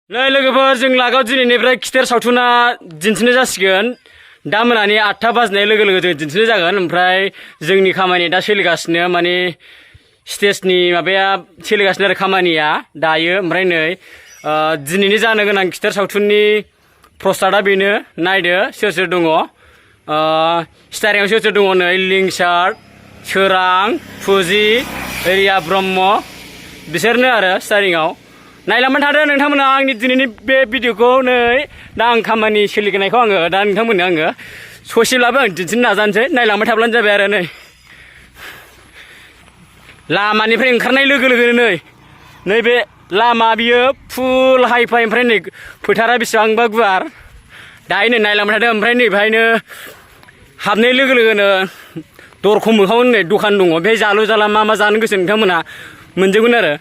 नै लोगोफोर जों लागाव दिनैनिफ्राय खिथेर सावथुना दिन्थिनाय जासिगोन दा मोनानि 8टा बाजनाय लोगो लोगो जों दिन्थिनाय जागोन ओमफ्राय जोंनि खामानि दा सोलिगासिनो माने स्टेजनि माबाया सोलिगासिनो आरो खामानिया दायो ओमफ्राय नै दिनैनि जानो गोनां खिथेर सावथुननि प्रस्तादा बेनो नायदो सोर सोर दङ स्टारिंआव सोर सोर दङ नै लिंसार सोरां फुजि रिया ब्रह्म बिसोरनो आरो स्टारिंआव नायलांबाय थादो नोंथांमोना आंनि दिनैनि बे भिडिअखौ नै दा आं खामानि सोलिनायखौ आङो दा नोंथांमोननो आङो ससेब्लाबो आं दिन्थिनो नाजानोसै नायलांबाय थाब्लानो जाबाय आरो नै लामानिफ्राय ओंखारनाय लोगो लोगोनो नैबे लामा बियो फुल हाइफाइ ओमफ्राय नै फोथारा बेसेबांबा गुवार दायो नै नायलांबाय थादो ओमफ्राय नै बेहायनो हाबनाय लोगो लोगोनो दरखं मोखाङाव नै दखान दङ बेहाय जालु जाला मा जानो गोसो नोंथांमोना मोनजोबगोन आरो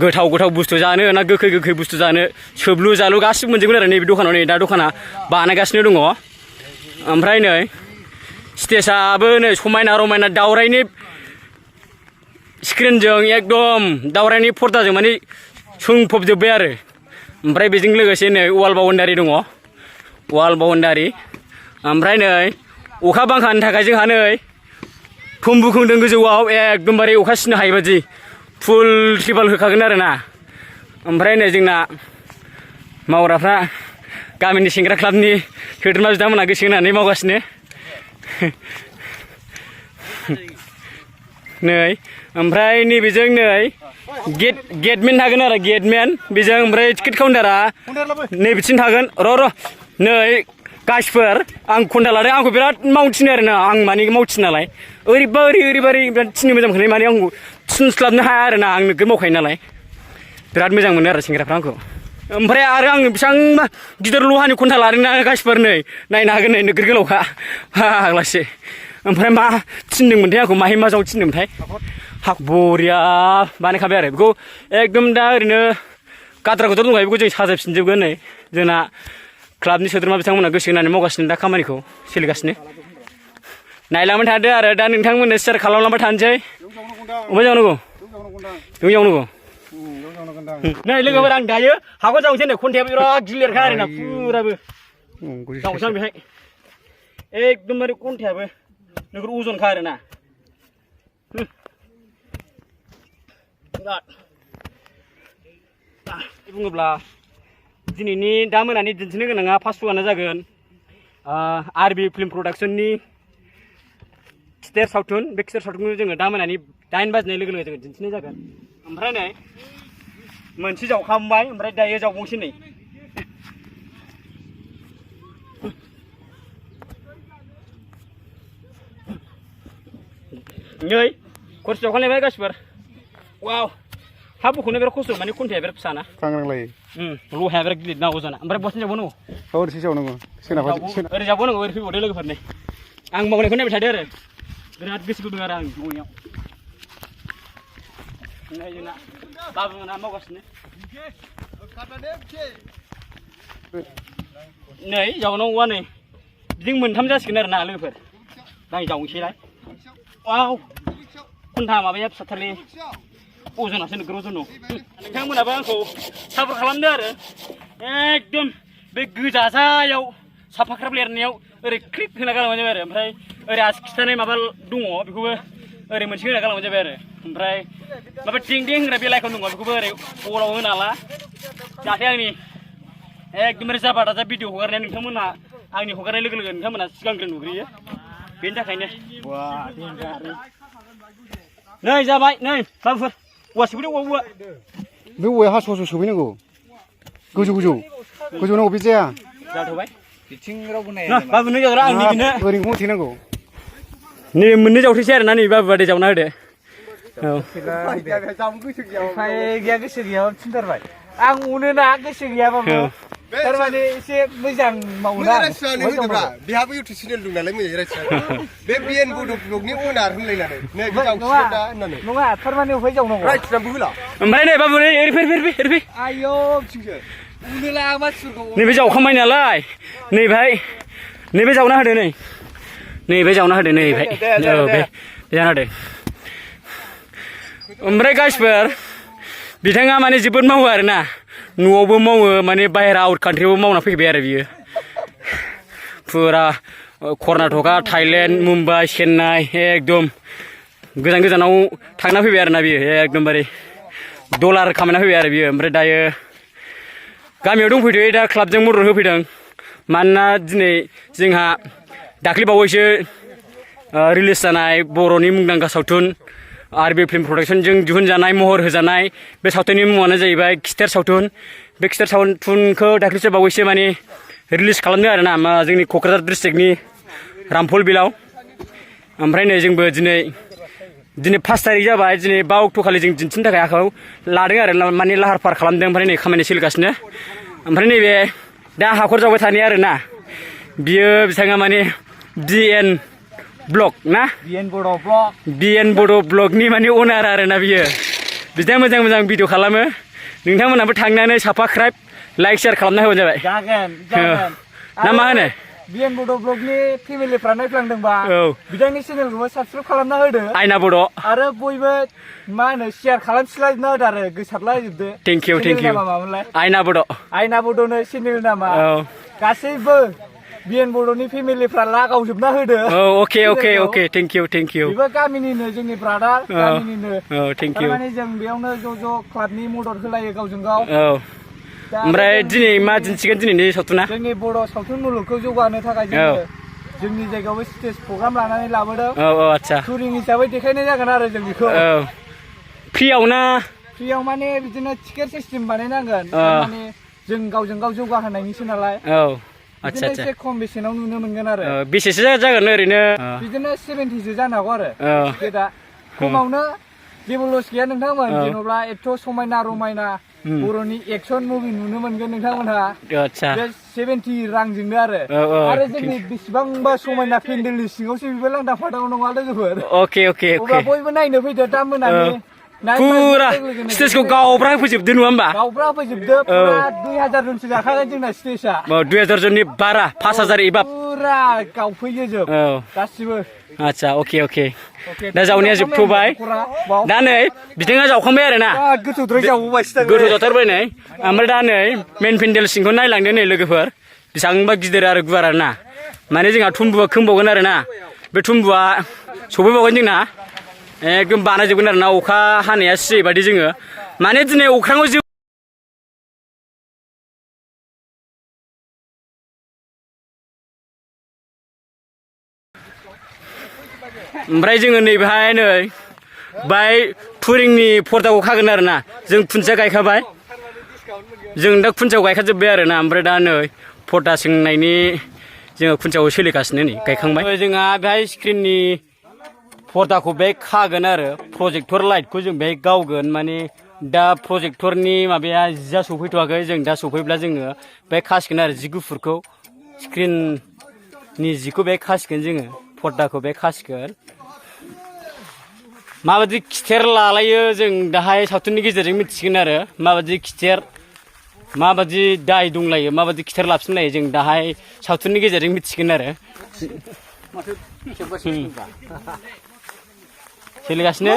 गोथाव गोथाव बुस्थु जानो ना गोखै गोखै बुस्थु जानो सोबलु जालु गासिबो मोनजोबगोन आरो नैबे दखानाव नै दा दखाना बानायगासिनो दङ ओमफ्राय नै स्टेजआबो नै समायना रमायना दावरायनि स्क्रिनजों एकदम दावरायनि पर्दाजों माने सोंफबजोब्बाय आरो ओमफ्राय बेजों लोगोसे नै वाल बाउन्डारि दङ वाल बाउन्डारि ओमफ्राय नै अखा बांखानि थाखाय जोंहा नै थुम्बु खोंदों गोजौआव एकदमबारे अखा सिनो हायै बादि फुल ट्रिपाल होखागोन आरो ना ओमफ्राय नै जोंना मावग्राफ्रा गामिनि सेंग्रा क्लाबनि सोद्रोमा बिथांमोनहा गोसो होनानै मावगासिनो नै ओमफ्राय नैबेजों नै गेटमेन थागोन आरो गेटमेन बेजों ओमफ्राय टिकेट काउन्टारा नैबेथिं थागोन र' नै गासिफोर आं खन्था लादों आंखौ बिराद मावनो थिनो आरो ना आं माने मावथिनो नालाय ओरैबा बिराद थिनो मोजां मोनखायो माने आंखौ थिनस्लाबनो हाया आरो ना आं नोगोद मावखायो नालाय बिराद मोजां मोनो आरो सेंग्राफ्रा आंखौ ओमफ्राय आरो आङो बेसेबांबा गिदिर लहानि खन्था लादों ना गासिफोर नै नायनो हागोन नै नोगोद गोलावखा फाग्लासो ओमफ्राय मा थिनदोंमोनथाय आंखौ माहाय मा जाव थिनदोंमोनथाय बरिया बानायखाबाय आरो बेखौ एकदम दा ओरैनो गाद्रा गुद्रा दंखायो बेखौ जों साजायफिनजोबगोन नै जोंना क्लाबनि सोद्रोमा बिथांमोना गोसो होनानै मावगासिनो दा खामानिखौ सोलिगासिनो नायलांबाय थादो आरो दा नोंथांमोननो सेयार खालामलांबाय थानोसै अबेहाय जावनांगौ बेयाव जावनांगौ नै लोगोफोर आं दायो हाखौ जावनोसै नै खन्थायाबो बिराद गिलिरखा आरो ना फुराबो जावनोसै आं बेहाय एकदमबारे खन्थायाबो नोगोर अजनखा आरो ना बुङोब्ला दिनैनि दा मोनानि दिन्थिनो गोनाङा फार्स्टआनो जागोन आरबि फिल्म प्रडाक्सननि खिथेर सावथुन बे खिथेर सावथुनखौ जोङो दा मोनानि 8 बाजिनाय लोगो लोगो जोङो दिन्थिनाय जागोन ओमफ्राय नै मोनसे जावखांबाय ओमफ्राय दायो जावबावनोसै नै खरसे जावखांलायबाय गासिबो वाव हा बुखुनो बिराद खस्थ' माने खन्थाया बिराद फिसा ना खांग्रांलायो लहाया बिराद गिलिर ना अजना ओमफ्राय बसिन जाबावनांगौ ओरैसो जावनांगौ ओरै जाबावनांगौ ओरै फैबावदो लोगोफोर नै आं मावनायखौ नायबाय थादो आरो बिराद गोसो गुदुं आरो आं मावनायाव नै जोंना बाबुमोनहा मावगासिनो नै जावनांगौआ नै बिदिनो मोनथाम जासिगोन आरो ना लोगोफोर दा आं जावनोसैलाय वाव खन्था माबाया फिसाथारलै अजनासो नोगोर अजन दं नोंथांमोनाबो आंखौ सापर्ट खालामदो आरो एकदम बे गोजाजायाव साफा ख्राब लिरनायाव ओरै क्लिक होना गालांबानो जाबाय आरो ओमफ्राय ओरै आसि खिथानाय माबा दङ बेखौबो ओरै मोनसे होना गालांबानो जाबाय आरो ओमफ्राय माबा दिं दिं होनग्रा बे लाइकन दङ बेखौबो ओरै अराव होना ला जाहाथे आंनि एकदमबारे जाबा दाजा भिडिअ हगारनाया नोंथांमोनहा आंनि हगारनाय लोगो लोगो नोंथांमोनहा सिगांग्रो नुग्रोयो बेनि थाखायनो नै जाबाय नै बाबुफोर औवा सोबैदो औवा बे औवाया हास' हास' सोबैनांगौ गोजौ नांगौ बे जाया जाथ'बाय बिथिं रावबो नाया बाबु नै जाग्रा आं नैबेनो ओरैनो थेनांगौ नै मोननै जावथैसै आरो ना नै बाबु बादै जावना होदो औ गैया गोसो गैया थिनथारबाय आं उनोना गोसो गैयाबाबो थारमाने एसे मोजां मावोना बेहाबो इउटुब चेनेल दं नालाय मोजाङै रायथिनानै बे बिएन बड' ब्लगनि अनार होनलायनानै नै बे जावसिगोन दा होननानै नङा थारमाने अफाय जावनांगौ रायथिनानैबो होला ओमफ्राय नै बाबु नै ओरै फै आयौ बिथिंसो उनोला आं मानसिफोरखौ नैबे जावखांबाय नालाय नैबे जावना होदो नैबे जावना होदो नैबे औ बे जाना होदो ओमफ्राय गासिफोर बिथाङा माने जोबोद मावो आरोना न'आवबो मावो माने बाहेरा आउट कान्ट्रियावबो मावना फैबाय आरो बियो फुरा कर्नाटका थाइलेण्ड मुम्बाइ चेन्नाइ एकदम गोजान गोजानाव थांना फैबाय आरोना बियो एकदमबारे डलार खामायना फैबाय आरो बियो ओमफ्राय दायो गामियाव दंफैथ'यो दा क्लाबजों मदद होफैदों मानोना दिनै जोंहा दाख्लै बावैसो रिलिज जानाय बर'नि मुंदांखा सावथुन आरबि फिल्म प्रडाक्सनजों दिहुनजानाय महर होजानाय बे सावथुननि मुङानो जाहैबाय खिथेर सावथुन बे खिथेर सावथुनखौ दाख्लैसो बावैसो माने रिलिज खालामदों आरोना जोंनि क'क्राझार डिस्ट्रिक्टनि रामफल बिलाव ओमफ्राय नै जोंबो दिनै 5 तारिख जाबाय दिनै 5 अक्ट'खालि जों दिन्थिनो थाखाय आखायाव लादों आरो माने लाहार फाहार खालामदों ओमफ्राय नै खामानि सोलिगासिनो ओमफ्राय नैबे दा हाखर जावबाय थानाय आरोना बियो बिथाङा माने DN ब्लग ना BN बड' ब्लगनि माने अनार आरोना बियो बिदिनो मोजां मोजां भिडिअ खालामो नोंथांमोनाबो थांनानै साबस्क्राइब लाइक शेयार खालामना होबानो जाबाय जागोन ना मा होनो BN बड' ब्लगनि फेमिलिफ्रा नायफ्लांदोंबा बिथांनि चेनेलखौबो साबस्क्राइब खालामना होदो आयना बड' आरो बयबो मा होनो शेयार खालामस्लायना होदो आरो गोसारलाजोबदो थेंक इउ आयना बड'नो चेनेल नामा गासैबो BN बड'नि फेमिलिफ्रा लागावजोबना होदो अके थेंक इउ बेबो गामिनिनो जोंनि ब्रादार गामिनिनो थेंक इउ माने जों बेयावनो ज' क्लाबनि मदद होलायो गावजों गाव ओमफ्राय दिनै मा दिन्थिगोन दिनैनि सावथुना जोंनि बर' सावथुन मुलुगखौ जौगाहोनो थाखाय जोंनि जायगायावबो स्टेज प्रग्राम लानानै लाबोदों आदसा टुरिं हिसाबै देखायनाय जागोन आरो जों बेखौ फ्रियाव माने बिदिनो टिकेट सिस्टेम बानायनांगोन माने जों गावजों गाव जौगाहोनायनिसो नालाय आदसा एसे खम बेसेनाव नुनो मोनगोन आरो बेसेसो जागोन ओरैनो बिदिनो 70सो जानो हागौ आरो टिकेटआ खमावनो जेबो लस गैया नोंथांमोन जेन'ब्ला एथ' समायना रमायना बर'नि एक्सन मुभि नुनो मोनगोन नोंथांमोनहा बे 70 रांजोंनो आरो जोंनि बेसेबांबा समायना पेन्डेलनि सिङावसो बेबो लांदां फादाङाव नङा लोगोफोर अब्ला बयबो नायनो फैदो दा मोनानि फुरा स्टेजखौ गावब्रा होफैजोबदो नङा होमबा गावब्रा होफैजोबदो फुरा 2000 जनसो जाखागोन जोंना स्टेजआ 2000 जननि बारा 5000 एबा फुरा गावफैजोब गासिबो आदसा अके दा जावनाया जोबथ'बाय दा नै बिथाङा जावखांबाय आरोना गोथौद्राय जावबायसो गोथौ जाथारबाय नै ओमफ्राय दा नै मेन पेन्डेल सिंखौ नायलांदो नै लोगोफोर बेसेबांबा गिदिर आरो गुवार आरोना माने जोंहा थुम्बुआ खोंबावगोन आरोना बे थुम्बुआ सफैबावगोन जोंना एकदम बानायजोबगोन आरोना अखा हानाया सिबायदि जोङो माने दिनै अख्राङाव ओमफ्राय जोङो नैबेहाय नै बाय टुरिंनि पर्दाखौ खागोन आरोना जों खुन्थिया गायखाबाय जों दा खुन्थियाखौ गायखाजोब्बाय आरोना ओमफ्राय दा नै पर्दा सोंनायनि जोङो खुन्थियाखौ सोलिगासिनो नै गायखांबाय जोंहा बेहाय स्क्रिननि पर्दाखौ बेहाय खागोन आरो प्रजेक्टर लाइटखौ जों बेहाय गावगोन माने दा प्रजेक्टरनि माबाया जिया सफैथ'वाखै जों दा सफैब्ला जोङो बेहाय खासिगोन आरो जि गुफुरखौ स्क्रिननि जिखौ बेहाय खासिगोन जोङो पर्दाखौ बेहाय खासिगोन माबायदि खिथेर लालायो जों दाहाय सावथुननि गेजेरजों मिथिगोन आरो माबायदि खिथेर माबायदि दाय दंलायो माबायदि खिथेर लाफिनलायो जों दाहाय सावथुननि गेजेरजों मिथिगोन आरो सोलिगासिनो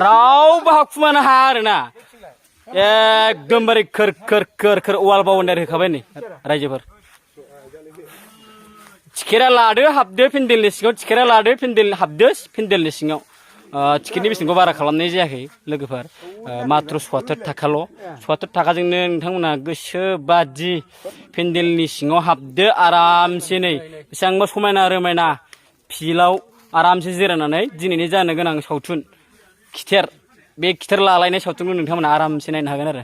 रावबो हाखुमानो हाया आरोना एकदमबारे खोर वाल बाउन्डारि होखाबाय नै रायजोफोर टिकेटआ लादो हाबदो पेन्डेलनि सिङाव टिकेटआ लादो हाबदो पेन्डेलनि सिङाव टिकेटनि बेसेनखौ बारा खालामनाय जायाखै लोगोफोर मात्र 70 थाखाल' 70 थाखाजोंनो नोंथांमोना गोसो बादि पेन्डेलनि सिङाव हाबदो आरामसे नै बेसेबांबा समायना रमायना फिल्डआव आरामसे जिरायनानै दिनैनि जानो गोनां सावथुन खिथेर बे खिथेर लालायनाय सावथुनखौ नोंथांमोना आरामसे नायनो हागोन आरो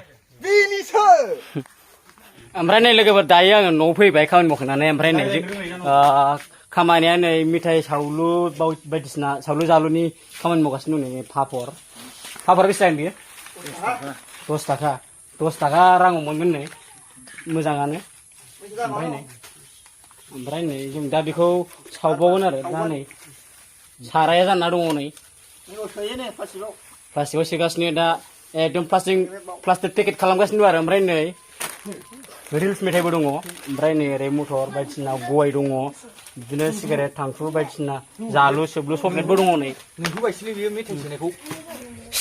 ओमफ्राय नै लोगोफोर दायो आङो न'आव फैबाय खामानि मावखांनानै ओमफ्राय नै खामानिया नै मिथाइ सावलु बायदिसिना सावलु जालुनि खामानि मावगासिनो दं नै पापर बेसेबां बियो 10 थाखा राङाव मोनगोन नै मोजाङानो ओमफ्राय नै जों दा बेखौ सावबावगोन आरो दा नै साराया जाना दङ नै प्लास्टिकआव सोगासिनो दा एकदम प्लास्टिक पेकेट खालामगासिनो दं आरो ओमफ्राय नै रिल्स मेथाइबो दङ ओमफ्राय नै ओरै मटर बायदिसिना गय दङ बिदिनो सिगारेट थांखु बायदिसिना जालु सोबलु चक्लेटबो दङ नै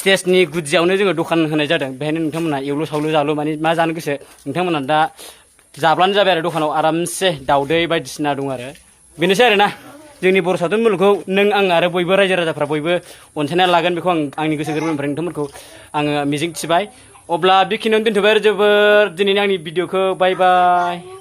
स्टेजनि गुदियावनो जोङो दखान होनाय जादों बेहायनो नोंथांमोना एवलु सावलु जालु माने मा जानो गोसो नोंथांमोना दा जाब्लानो जाबाय आरो दखानाव आरामसे दाउदै बायदिसिना दं आरो बेनोसै आरोना जोंनि बर' सावथुन मुलुगखौ नों आं आरो बयबो रायजो राजाफ्रा बयबो अनसायना लागोन बेखौ आं आंनि गोसो गोरबोनिफ्राय नोंथांमोनखौ आङो मिजिं थिबाय अब्ला बेखिनियावनो दोनथ'बाय आरो जोबोर दिनैनि आंनि भिडिअखौ बाय बाय